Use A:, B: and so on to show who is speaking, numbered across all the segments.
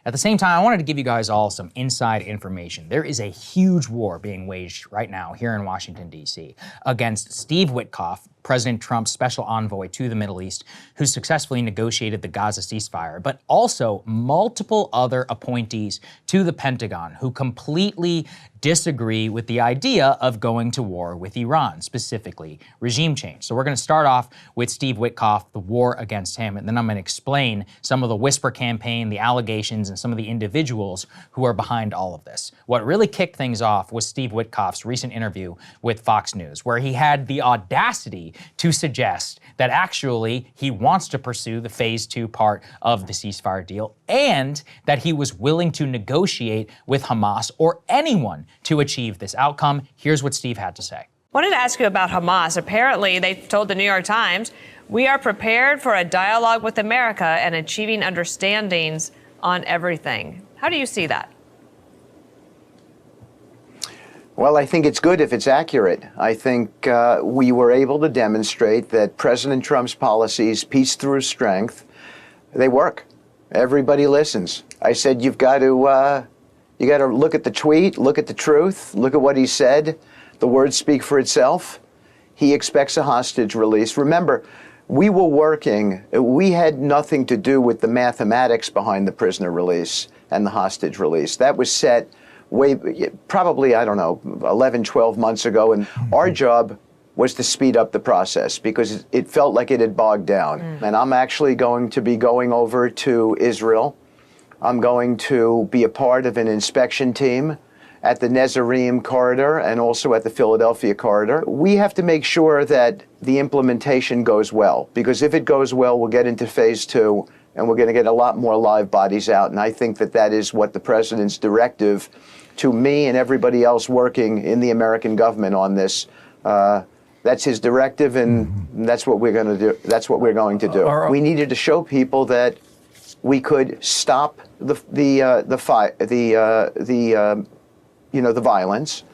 A: At the same time, I wanted to give you guys all some inside information. There is a huge war being waged right now here in Washington, D.C. against Steve Witkoff, President Trump's special envoy to the Middle East, who successfully negotiated the Gaza ceasefire, but also multiple other appointees to the Pentagon who completely disagree with the idea of going to war with Iran, specifically regime change. So we're going to start off with Steve Witkoff, the war against him, and then I'm going to explain some of the whisper campaign, the allegations, and some of the individuals who are behind all of this. What really kicked things off was Steve Witkoff's recent interview with Fox News, where he had the audacity to suggest that actually he wants to pursue the phase 2 part of the ceasefire deal and that he was willing to negotiate with Hamas or anyone to achieve this outcome. Here's what Steve had to say.
B: I wanted to ask you about Hamas. Apparently, they told the New York Times, we are prepared for a dialogue with America and achieving understandings on everything. How do you see that?
C: Well, I think it's good if it's accurate. I think we were able to demonstrate that President Trump's policies, peace through strength, they work. Everybody listens. I said, you got to look at the tweet, look at the truth, look at what he said. The words speak for itself. He expects a hostage release. Remember, we were working, we had nothing to do with the mathematics behind the prisoner release and the hostage release. That was set probably, I don't know, 11, 12 months ago. And our job was to speed up the process because it felt like it had bogged down. And I'm actually going to be going over to Israel. I'm going to be a part of an inspection team at the Netzarim corridor and also at the Philadelphia corridor. We have to make sure that the implementation goes well, because if it goes well, we'll get into phase 2 and we're going to get a lot more live bodies out. And I think that that is what the president's directive to me and everybody else working in the American government on this, that's his directive, and that's what we're going to do. That's what we're going to do. We needed to show people that we could stop the violence,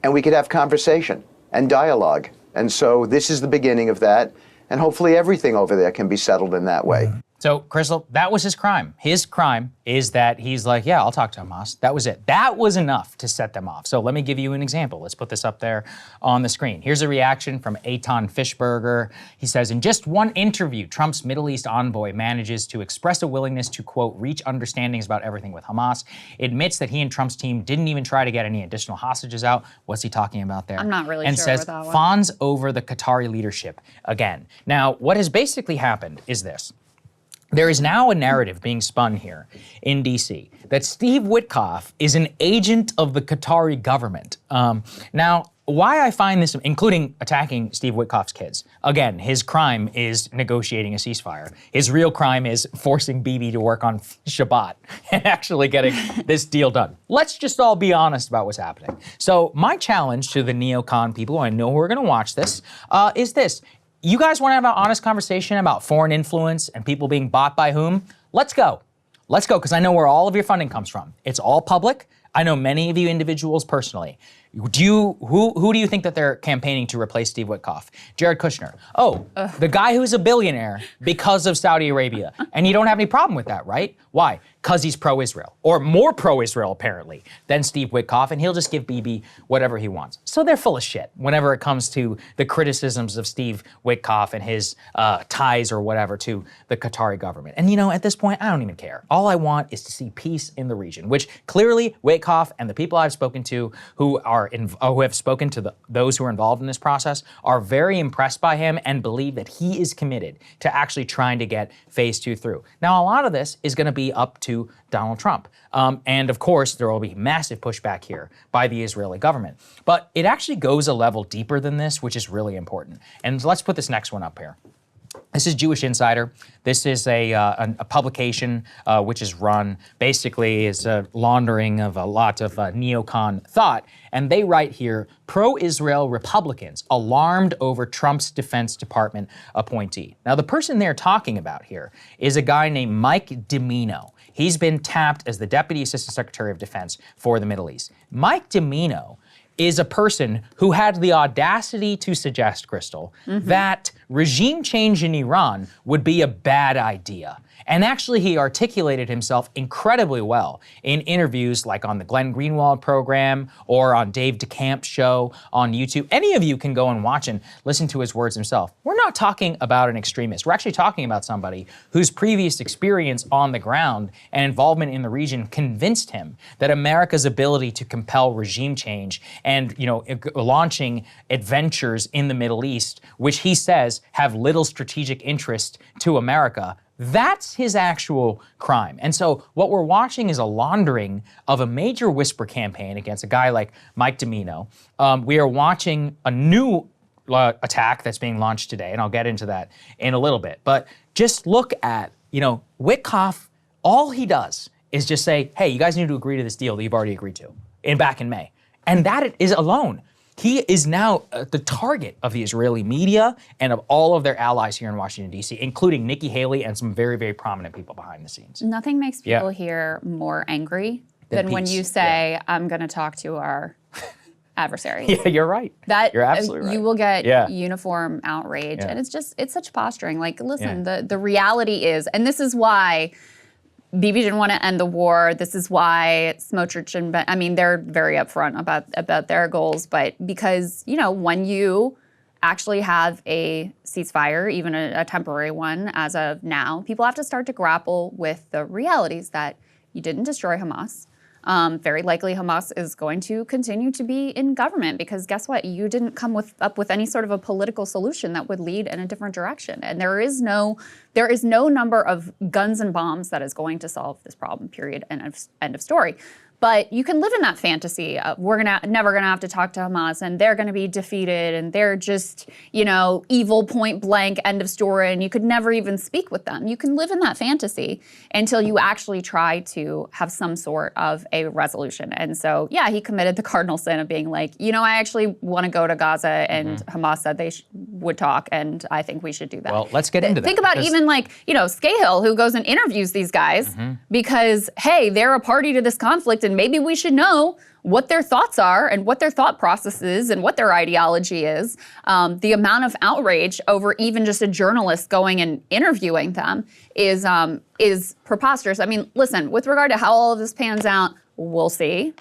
C: and we could have conversation and dialogue. And so this is the beginning of that, and hopefully everything over there can be settled in that way.
A: So, Krystal, that was his crime. His crime is that he's like, yeah, I'll talk to Hamas. That was it. That was enough to set them off. So let me give you an example. Let's put this up there on the screen. Here's a reaction from Eitan Fischberger. He says, in just one interview, Trump's Middle East envoy manages to express a willingness to, quote, reach understandings about everything with Hamas. Admits that he and Trump's team didn't even try to get any additional hostages out. What's he talking about there?
D: I'm not really
A: and
D: sure
A: says,
D: with that one.
A: fawns over the Qatari leadership again. Now, what has basically happened is this. There is now a narrative being spun here in D.C. that Steve Witkoff is an agent of the Qatari government. Now, why I find this, including attacking Steve Witkoff's kids, again, his crime is negotiating a ceasefire. His real crime is forcing Bibi to work on Shabbat and actually getting this deal done. Let's just all be honest about what's happening. So my challenge to the Neocon people, who I know who are going to watch this, is this. You guys want to have an honest conversation about foreign influence and people being bought by whom? Let's go. Let's go, because I know where all of your funding comes from. It's all public. I know many of you individuals personally. Who do you think that they're campaigning to replace Steve Witkoff? Jared Kushner. Oh, the guy who's a billionaire because of Saudi Arabia. And you don't have any problem with that, right? Why? Because he's pro-Israel, or more pro-Israel apparently than Steve Witkoff, and he'll just give Bibi whatever he wants. So they're full of shit whenever it comes to the criticisms of Steve Witkoff and his ties or whatever to the Qatari government. And you know, at this point, I don't even care. All I want is to see peace in the region, which clearly Witkoff and the people I've spoken to who have spoken to those who are involved in this process are very impressed by him and believe that he is committed to actually trying to get phase 2 through. Now, a lot of this is going to be up to Donald Trump. And of course, there will be massive pushback here by the Israeli government. But it actually goes a level deeper than this, which is really important. And let's put this next one up here. This is Jewish Insider. This is a publication which is run, basically is a laundering of a lot of neocon thought. And they write here, pro-Israel Republicans alarmed over Trump's Defense Department appointee. Now, the person they're talking about here is a guy named Mike DiMino. He's been tapped as the Deputy Assistant Secretary of Defense for the Middle East. Mike DiMino is a person who had the audacity to suggest, Krystal, that regime change in Iran would be a bad idea. And actually, he articulated himself incredibly well in interviews like on the Glenn Greenwald program or on Dave DeCamp's show on YouTube. Any of you can go and watch and listen to his words himself. We're not talking about an extremist. We're actually talking about somebody whose previous experience on the ground and involvement in the region convinced him that America's ability to compel regime change and, launching adventures in the Middle East, which he says have little strategic interest to America, that's his actual crime. And so what we're watching is a laundering of a major whisper campaign against a guy like Mike Domino. We are watching a new attack that's being launched today, and I'll get into that in a little bit. But just look at, Witkoff, all he does is just say, hey, you guys need to agree to this deal that you've already agreed to back in May. And that is alone. He is now the target of the Israeli media and of all of their allies here in Washington, D.C., including Nikki Haley and some very, very prominent people behind the scenes.
D: Nothing makes people here more angry than when you say, I'm going to talk to our adversary.
A: Yeah, you're right. You're absolutely right.
D: You will get uniform outrage. And it's such posturing. Like, listen, the reality is, and this is why Bibi didn't want to end the war. This is why Smotrich and they're very upfront about their goals. But because, when you actually have a ceasefire, even a temporary one as of now, people have to start to grapple with the realities that you didn't destroy Hamas. Very likely Hamas is going to continue to be in government because guess what? You didn't come up with any sort of a political solution that would lead in a different direction. And there is no number of guns and bombs that is going to solve this problem, period, end of story. But you can live in that fantasy of we're never gonna have to talk to Hamas and they're gonna be defeated and they're just, evil point blank, end of story, and you could never even speak with them. You can live in that fantasy until you actually try to have some sort of a resolution. And so, he committed the cardinal sin of being like, I actually wanna go to Gaza and Hamas said they would talk and I think we should do that.
A: Well, let's get into that.
D: Think about even Scahill, who goes and interviews these guys because, hey, they're a party to this conflict and maybe we should know what their thoughts are and what their thought process is and what their ideology is. The amount of outrage over even just a journalist going and interviewing them is preposterous. I mean, listen, with regard to how all of this pans out, we'll see.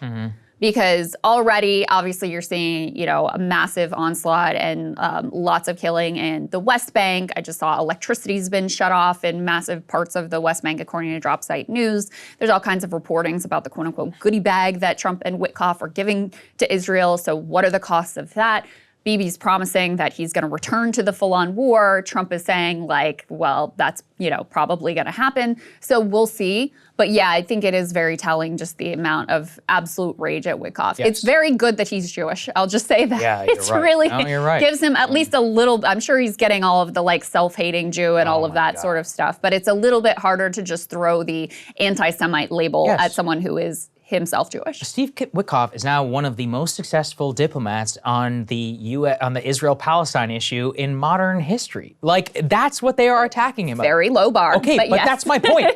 D: Because already, obviously, you're seeing, a massive onslaught and lots of killing in the West Bank. I just saw electricity's been shut off in massive parts of the West Bank, according to Drop Site News. There's all kinds of reportings about the quote-unquote goodie bag that Trump and Witkoff are giving to Israel. So what are the costs of that? Bibi's promising that he's going to return to the full-on war. Trump is saying, well, that's, probably going to happen. So we'll see. But I think it is very telling just the amount of absolute rage at Witkoff.
A: Yes.
D: It's very good that he's Jewish. I'll just say that.
A: Yeah, you're right.
D: Really
A: you're right.
D: gives him at least a little, I'm sure he's getting all of the self-hating Jew and all of that sort of stuff. But it's a little bit harder to just throw the anti-Semite label at someone who is himself Jewish.
A: Steve Witkoff is now one of the most successful diplomats on the Israel-Palestine issue in modern history. That's what they are attacking him about.
D: Very low bar.
A: Okay, but that's my point.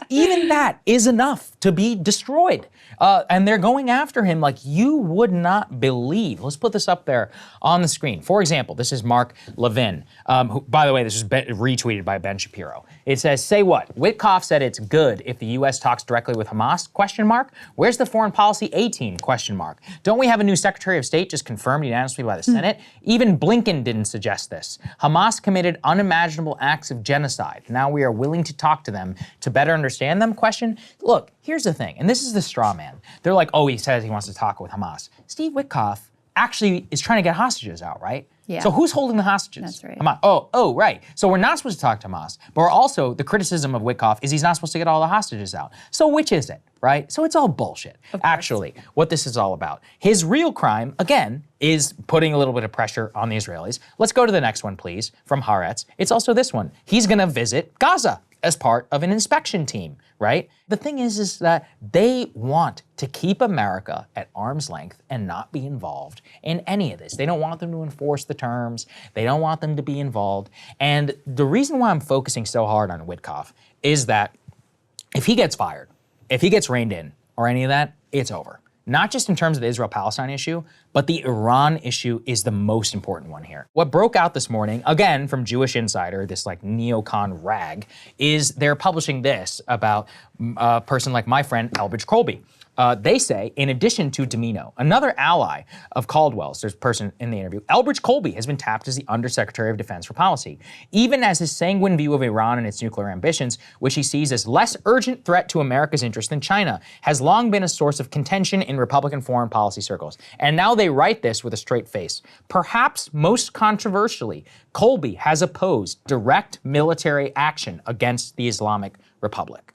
A: Even that is enough to be destroyed. And they're going after him like you would not believe. Let's put this up there on the screen. For example, this is Mark Levin, who, by the way, this was retweeted by Ben Shapiro. It says, say what? Witkoff said it's good if the U.S. talks directly with Hamas, ? Where's the foreign policy A-team, ? Don't we have a new Secretary of State just confirmed unanimously by the Senate? Even Blinken didn't suggest this. Hamas committed unimaginable acts of genocide. Now we are willing to talk to them to better understand them, ? Look, here's the thing, and this is the straw man. They're like, he says he wants to talk with Hamas. Steve Witkoff actually is trying to get hostages out, right?
D: Yeah.
A: So who's holding the hostages?
D: That's right.
A: Hamas. Oh, right. So we're not supposed to talk to Hamas, but we're also, the criticism of Witkoff is he's not supposed to get all the hostages out. So which is it, right? So it's all bullshit, actually, what this is all about. His real crime, again, is putting a little bit of pressure on the Israelis. Let's go to the next one, please, from Haaretz. It's also this one. He's gonna visit Gaza as part of an inspection team, right? The thing is that they want to keep America at arm's length and not be involved in any of this. They don't want them to enforce the terms. They don't want them to be involved. And the reason why I'm focusing so hard on Witkoff is that if he gets fired, if he gets reined in or any of that, it's over. Not just in terms of the Israel-Palestine issue, But the Iran issue is the most important one here. What broke out this morning, again from Jewish Insider, this like neocon rag, is they're publishing this about a person like my friend Elbridge Colby. They say, in addition to Domino, another ally of Caldwell's, there's a person in the interview, Elbridge Colby has been tapped as the Undersecretary of Defense for Policy, even as his sanguine view of Iran and its nuclear ambitions, which he sees as less urgent threat to America's interest than China, has long been a source of contention in Republican foreign policy circles. And now they write this with a straight face. Perhaps most controversially, Colby has opposed direct military action against the Islamic Republic.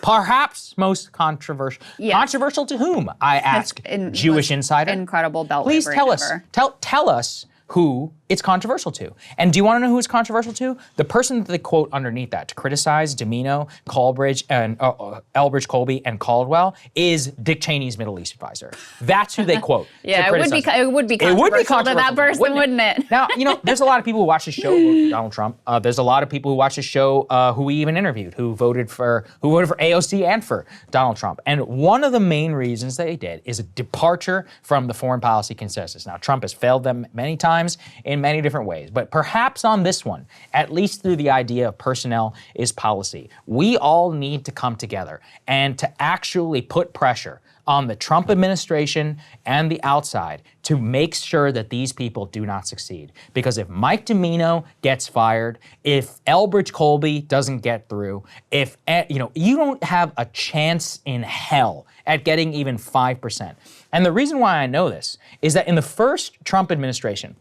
A: Perhaps most controversial.
D: Yes.
A: Controversial to whom? I ask. Jewish Insider.
D: Incredible belt.
A: Please tell us. Tell us who it's controversial to. And do you want to know who it's controversial to? The person that they quote underneath that to criticize Domino, Elbridge Colby, and Caldwell is Dick Cheney's Middle East advisor. That's who they quote.
D: Yeah, it would be controversial to that person, wouldn't it?
A: Now, there's a lot of people who watch the show, Donald Trump. There's a lot of people who watch the show who we even interviewed, who voted for AOC and for Donald Trump. And one of the main reasons they did is a departure from the foreign policy consensus. Now, Trump has failed them many times in many different ways, but perhaps on this one, at least through the idea of personnel is policy, we all need to come together and to actually put pressure on the Trump administration and the outside to make sure that these people do not succeed. Because if Mike Domino gets fired, if Elbridge Colby doesn't get through, if you don't have a chance in hell at getting even 5%. And the reason why I know this is that in the first Trump administration,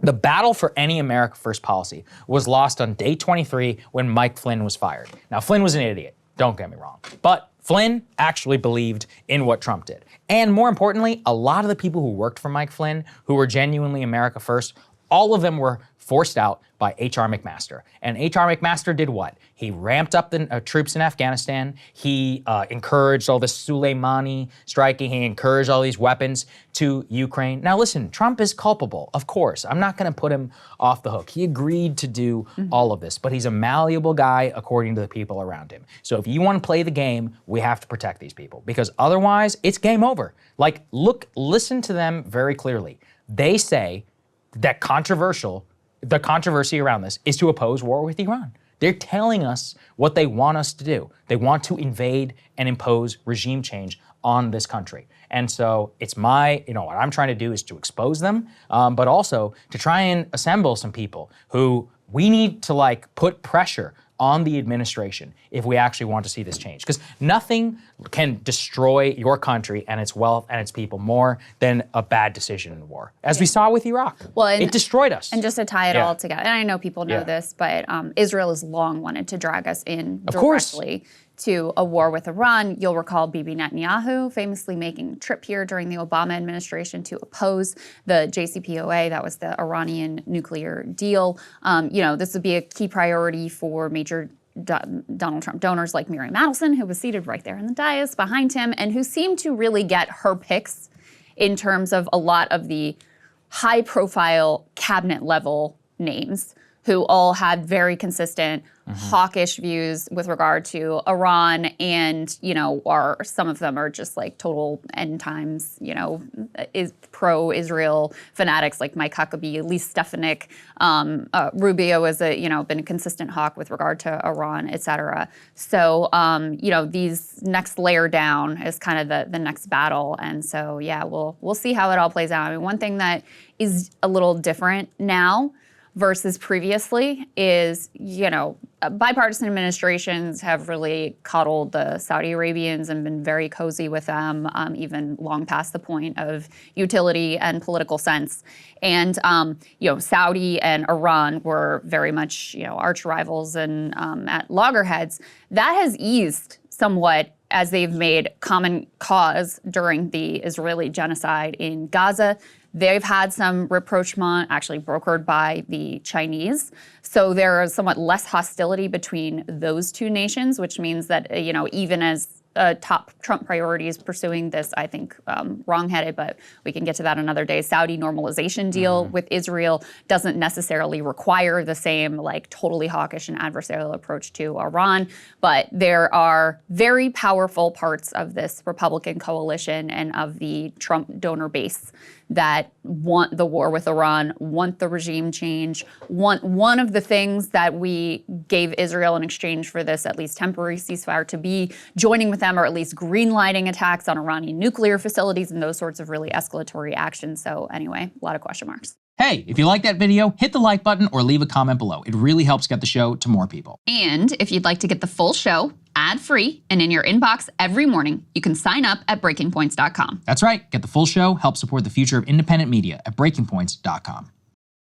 A: the battle for any America First policy was lost on day 23 when Mike Flynn was fired. Now, Flynn was an idiot, don't get me wrong, but Flynn actually believed in what Trump did. And more importantly, a lot of the people who worked for Mike Flynn, who were genuinely America First, all of them were forced out by H.R. McMaster. And H.R. McMaster did what? He ramped up the troops in Afghanistan. He encouraged all this Soleimani striking. He encouraged all these weapons to Ukraine. Now listen, Trump is culpable, of course. I'm not going to put him off the hook. He agreed to do all of this, but he's a malleable guy according to the people around him. So if you want to play the game, we have to protect these people because otherwise it's game over. Like, listen to them very clearly. They say that the controversy around this is to oppose war with Iran. They're telling us what they want us to do. They want to invade and impose regime change on this country. And so it's what I'm trying to do is to expose them, but also to try and assemble some people who we need to put pressure on the administration if we actually want to see this change. Because nothing can destroy your country and its wealth and its people more than a bad decision in war. As we saw with Iraq. Well, it destroyed us.
D: And just to tie it all together, and I know people know this, but Israel has long wanted to drag us in directly to a war with Iran. You'll recall Bibi Netanyahu famously making a trip here during the Obama administration to oppose the JCPOA, that was the Iranian nuclear deal. This would be a key priority for major Donald Trump donors like Miriam Adelson, who was seated right there in the dais behind him, and who seemed to really get her picks in terms of a lot of the high-profile cabinet-level names who all had very consistent hawkish views with regard to Iran, and some of them are just like total end times, is pro-Israel fanatics like Mike Huckabee, Lee Stefanik, Rubio has been a consistent hawk with regard to Iran, et cetera. So these next layer down is kind of the next battle, and so we'll see how it all plays out. I mean, one thing that is a little different now versus previously is, bipartisan administrations have really coddled the Saudi Arabians and been very cozy with them, even long past the point of utility and political sense. And, Saudi and Iran were very much, arch rivals and at loggerheads. That has eased somewhat as they've made common cause during the Israeli genocide in Gaza. They've had some rapprochement actually brokered by the Chinese. So there is somewhat less hostility between those two nations, which means that, even as top Trump priorities pursuing this, I think, wrongheaded, but we can get to that another day. Saudi normalization deal with Israel doesn't necessarily require the same like totally hawkish and adversarial approach to Iran, but there are very powerful parts of this Republican coalition and of the Trump donor base that want the war with Iran, want the regime change, want one of the things that we gave Israel in exchange for this at least temporary ceasefire to be joining with them, or at least green-lighting attacks on Iranian nuclear facilities and those sorts of really escalatory actions. So anyway, a lot of question marks.
A: Hey, if you like that video, hit the like button or leave a comment below. It really helps get the show to more people.
D: And if you'd like to get the full show ad-free and in your inbox every morning, you can sign up at breakingpoints.com.
A: That's right. Get the full show, help support the future of independent media at breakingpoints.com.